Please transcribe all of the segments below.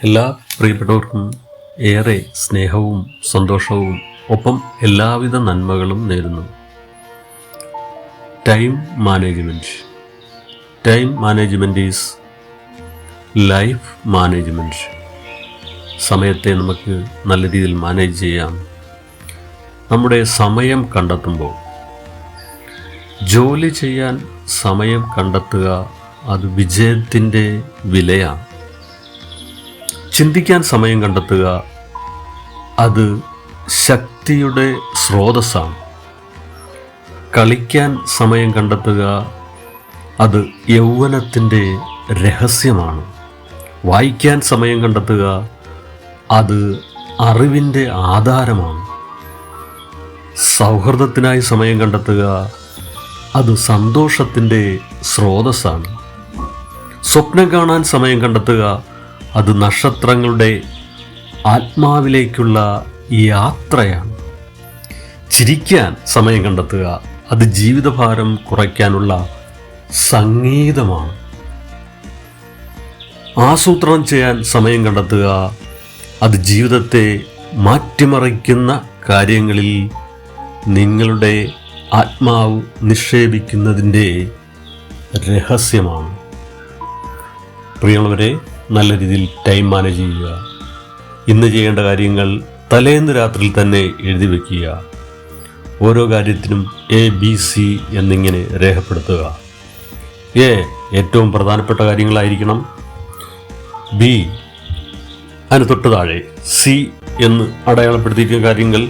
എല്ലാ പ്രിയപ്പെട്ടവർക്കും ഏറെ സ്നേഹവും സന്തോഷവും ഒപ്പം എല്ലാവിധ നന്മകളും നേരുന്നു. Time management is life management. സമയത്തെ നമുക്ക് നല്ല രീതിയിൽ മാനേജ് ചെയ്യാം. നമ്മുടെ സമയം കണ്ടെത്തുമ്പോൾ ജോലി ചെയ്യാൻ സമയം കണ്ടെത്തുക അത് വിജയത്തിൻ്റെ വിലയാണ്. ചിന്തിക്കാൻ സമയം കണ്ടെത്തുക അത് ശക്തിയുടെ സ്രോതസ്സാണ്. കളിക്കാൻ സമയം കണ്ടെത്തുക അത് യൗവനത്തിൻ്റെ രഹസ്യമാണ്. വായിക്കാൻ സമയം കണ്ടെത്തുക അത് അറിവിൻ്റെ ആധാരമാണ്. സൗഹൃദത്തിനായി സമയം കണ്ടെത്തുക അത് സന്തോഷത്തിൻ്റെ സ്രോതസ്സാണ്. സ്വപ്നം കാണാൻ സമയം കണ്ടെത്തുക അത് നക്ഷത്രങ്ങളുടെ ആത്മാവിലേക്കുള്ള യാത്രയാണ്. ചിരിക്കാൻ സമയം കണ്ടെത്തുക അത് ജീവിതഭാരം കുറയ്ക്കാനുള്ള സംഗീതമാണ്. ആസൂത്രണം ചെയ്യാൻ സമയം കണ്ടെത്തുക അത് ജീവിതത്തെ മാറ്റിമറിക്കുന്ന കാര്യങ്ങളിൽ നിങ്ങളുടെ ആത്മാവ് നിക്ഷേപിക്കുന്നതിൻ്റെ രഹസ്യമാണ്. പ്രിയമുള്ളവരെ, നല്ല രീതിയിൽ ടൈം മാനേജ് ചെയ്യുക. ഇന്ന് ചെയ്യേണ്ട കാര്യങ്ങൾ തലേന്ന് രാത്രിയിൽ തന്നെ എഴുതി വയ്ക്കുക. ഓരോ കാര്യത്തിനും ABC എന്നിങ്ങനെ രേഖപ്പെടുത്തുക. ഏറ്റവും പ്രധാനപ്പെട്ട കാര്യങ്ങളായിരിക്കണം. B അതിന് തൊട്ട് താഴെ C എന്ന് അടയാളപ്പെടുത്തിയിരിക്കുന്ന കാര്യങ്ങൾ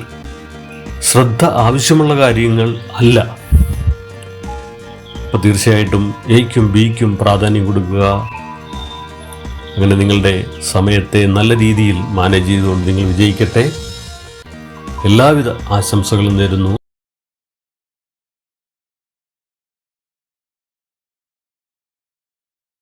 ശ്രദ്ധ ആവശ്യമുള്ള കാര്യങ്ങൾ അല്ല. അപ്പോൾ തീർച്ചയായിട്ടും Aക്കും Bക്കും പ്രാധാന്യം കൊടുക്കുക. അങ്ങനെ നിങ്ങളുടെ സമയത്തെ നല്ല രീതിയിൽ മാനേജ് ചെയ്തുകൊണ്ട് നിങ്ങൾ വിജയിക്കട്ടെ. എല്ലാവിധ ആശംസകളും നേരുന്നു.